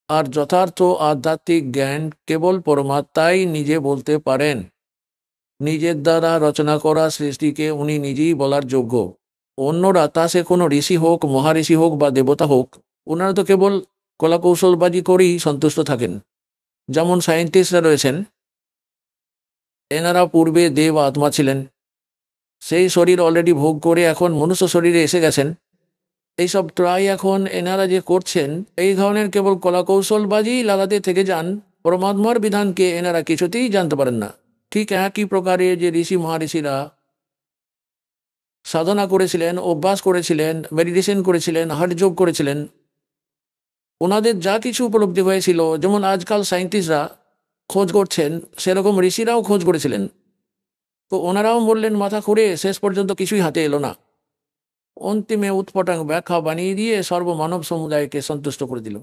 আর যথার্থ আধ্যাত্মিক জ্ঞান কেবল পরমাত্মাই নিজে বলতে পারেন। নিজের দ্বারা রচনা করা সৃষ্টিকে উনি নিজেই বলার যোগ্য। অন্যরা, তা সে কোনো ঋষি হোক, মহাঋষি হোক বা দেবতা হোক, ওনারা তো কেবল কলাকৌশলবাজি করেই সন্তুষ্ট থাকেন। যেমন সায়েন্টিস্টরা রয়েছেন, এনারা পূর্বে দেব আত্মা ছিলেন, সেই শরীর অলরেডি ভোগ করে এখন মনুষ্য শরীরে এসে গেছেন। এইসব ট্রাই এখন এনারা যে করছেন, এই ধরনের কেবল কলাকৌশলবাজি লাগাতে থেকে যান। পরমাত্মার বিধানকে এনারা কিছুতেই জানতে পারেন না। ঠিক একই প্রকারে যে ঋষি মহাঋষিরা সাধনা করেছিলেন, অভ্যাস করেছিলেন, মেডিটেশন করেছিলেন, হঠযোগ করেছিলেন, ওনাদের যা কিছু উপলব্ধি হয়েছিল, যেমন আজকাল সায়েন্টিস্টরা খোঁজ করছেন, সেরকম ঋষিরাও খোঁজ করেছিলেন। তো ওনারাও বললেন মাথা খুঁড়ে, শেষ পর্যন্ত কিছুই হাতে এলো না। অন্তিমে উৎপটাং ব্যাখ্যা বানিয়ে দিয়ে সর্বমানব সমুদায়কে সন্তুষ্ট করে দিল।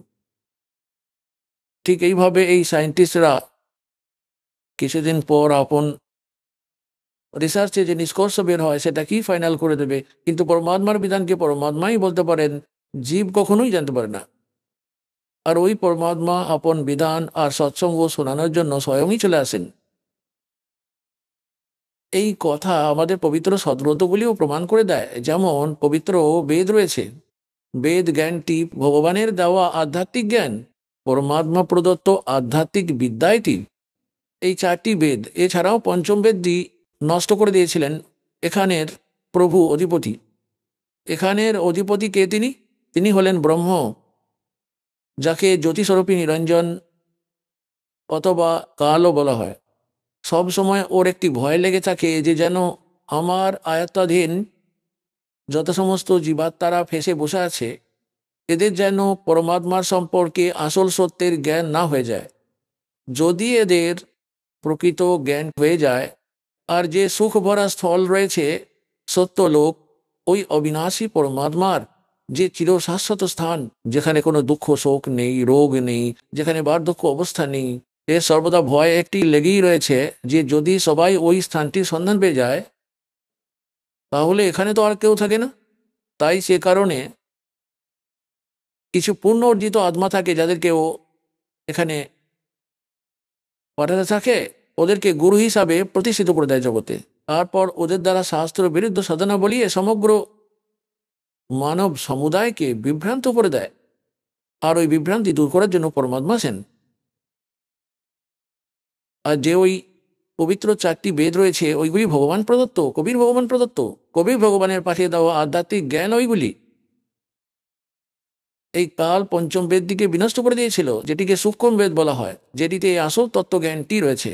ঠিক এইভাবে এই সায়েন্টিস্টরা কিছুদিন পর আপন রিসার্চে যে নিষ্কর্ষ বের হয় সেটা কি ফাইনাল করে দেবে, কিন্তু পরমাত্মার বিধানকে পরমাত্মাই বলতে পারেন, জীব কখনোই জানতে পারে না। আর ওই পরমাত্মা আপন বিধান আর সৎসঙ্গ শোনানোর জন্য স্বয়ংই চলে আসেন। এই কথা আমাদের পবিত্র সদগ্রন্থগুলিও প্রমাণ করে দেয়। যেমন পবিত্র বেদ রয়েছে, বেদ জ্ঞানটি ভগবানের দেওয়া আধ্যাত্মিক জ্ঞান, পরমাত্মা প্রদত্ত আধ্যাত্মিক বিদ্যাটি। এই চারটি বেদ, এছাড়াও পঞ্চম বেদটি নষ্ট করে দিয়েছিলেন এখানের প্রভু অধিপতি। এখানের অধিপতি কে? তিনি হলেন ব্রহ্ম, যাকে জ্যোতিস্বরূপী নিরঞ্জন অথবা কালও বলা হয়। সব সময় ওর একটি ভয় লেগে থাকে যে যেন আমার আয়ত্তাধীন যত সমস্ত জীবাত্মারা ফেঁসে বসে আছে, এদের যেন পরমাত্মার সম্পর্কে আসল সত্যের জ্ঞান না হয়ে যায়। যদি এদের প্রকৃত জ্ঞান হয়ে যায়, আর যে সুখ ভরা স্থল রয়েছে সত্যলোক, ওই অবিনাশী পরমাত্মার যে চিরশাশ্বত স্থান, যেখানে কোনো দুঃখ শোক নেই, রোগ নেই, যেখানে বার্ধক্য অবস্থা নেই, এর সর্বদা ভয় একটি লেগেই রয়েছে যে যদি সবাই ওই স্থানটির সন্ধান পেয়ে যায়, তাহলে এখানে তো আর কেউ থাকে না। তাই সে কারণে কিছু পূর্ণ অর্জিত আত্মা থাকে যাদেরকে ও এখানে পাঠাতে থাকে, ওদেরকে গুরু হিসাবে প্রতিষ্ঠিত করে দেয় জগতে। তারপর ওদের দ্বারা শাস্ত্র বিরুদ্ধ সাধনা বলিয়ে সমগ্র মানব সমুদায়কে বিভ্রান্ত করে দেয়। আর ওই বিভ্রান্তি দূর করার জন্য পরমাত্মা আসেন। আর যে ওই পবিত্র চারটি বেদ রয়েছে, ওইগুলি ভগবান প্রদত্ত, কবির ভগবান প্রদত্ত, কবির ভগবানের পাঠিয়ে দেওয়া আধ্যাত্মিক জ্ঞান ওইগুলি। এই কাল পঞ্চম বেদটিকে বিনষ্ট করে দিয়েছিল, যেটিকে সূক্ষ্ম বেদ বলা হয়, যেটিতে এই আসল তত্ত্বজ্ঞানটি রয়েছে।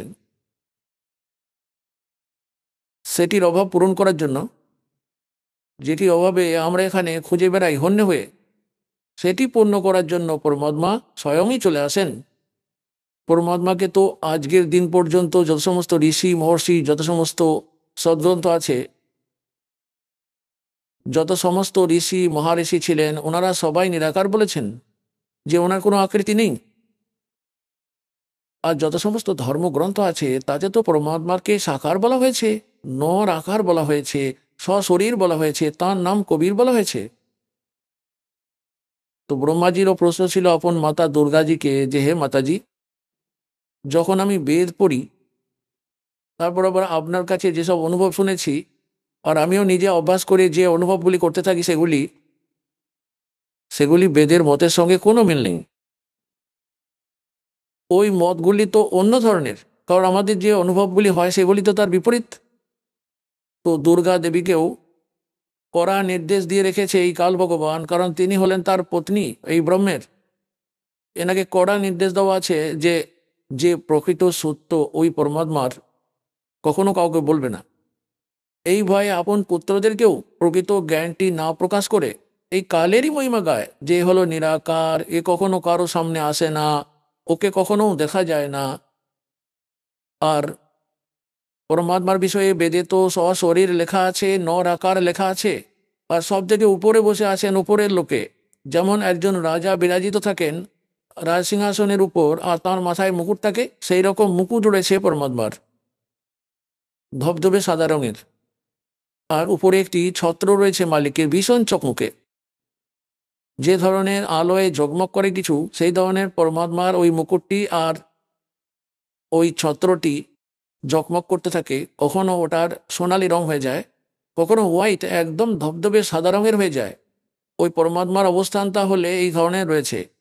সেটির অভাব পূরণ করার জন্য, যেটি অভাবে আমরা এখানে খুঁজে বেড়াই হন্যে হয়ে, সেটি পূর্ণ করার জন্য পরমাত্মা স্বয়ংই চলে আসেন। পরমাত্মাকে তো আজকের দিন পর্যন্ত যত সমস্ত ঋষি মহর্ষি, যত সমস্ত সদ্গ্রন্থ আছে, যত সমস্ত ঋষি মহাঋষি ছিলেন, ওনারা সবাই নিরাকার বলেছেন, যে ওনার কোনো আকৃতি নেই। আর যত সমস্ত ধর্মগ্রন্থ আছে তাতে তো পরমাত্মাকে সাকার বলা হয়েছে, নর আকার বলা হয়েছে, সশরীর বলা হয়েছে, তার নাম কবির বলা হয়েছে। তো ব্রহ্মাজিরও প্রশ্ন ছিল আপন মাতা দুর্গাজিকে যে হে মাতাজি, যখন আমি বেদ পড়ি, তারপর আবার আপনার কাছে যেসব অনুভব শুনেছি, আর আমিও নিজে অভ্যাস করে যে অনুভবগুলি করতে থাকি, সেগুলি বেদের মতের সঙ্গে কোনো মিল নেই। ওই মতগুলি তো অন্য ধরনের, কারণ আমাদের যে অনুভবগুলি হয় সেগুলি তো তার বিপরীত। তো দুর্গা দেবীকেও কড়া নির্দেশ দিয়ে রেখেছে এই কাল ভগবান, কারণ তিনি হলেন তার পত্নী এই ব্রহ্মের। এনাকে কড়া নির্দেশ দেওয়া আছে যে যে প্রকৃত সত্য ওই পরমাত্মার, কখনো কাউকে বলবে না। এই ভয়ে আপন পুত্রদেরকেও প্রকৃত জ্ঞানটি না প্রকাশ করে এই কালেরই মহিমা গায়, যে হলো নিরাকার, এ কখনো কারো সামনে আসে না, ওকে কখনো দেখা যায় না। আর পরমাত্মার বিষয়ে বেদে তো সশরীর লেখা আছে, নর আকার লেখা আছে, আর সব থেকে উপরে বসে আছেন উপরের লোকে। যেমন একজন রাজা বিরাজিত থাকেন রাজসিংহাসনের উপর, আর তাঁর মাথায় মুকুট থাকে, সেই রকম মুকুট রয়েছে পরমাত্মার, ধবধবে সাদা রঙের। আর উপরে একটি ছত্র রয়েছে মালিকের, ভীষণ চকমকে। যে ধরনের আলোয় ঝকমক করে কিছু, সেই ধরনের পরমাত্মার ওই মুকুটটি আর ওই ছত্রটি ঝকমক করতে থাকে। কখনো ওটার সোনালি রং হয়ে যায়, কখনো হোয়াইট একদম ধবধবে সাদা রঙের হয়ে যায়। ওই পরমাত্মার অবস্থান তাহলে এই ধরনের রয়েছে।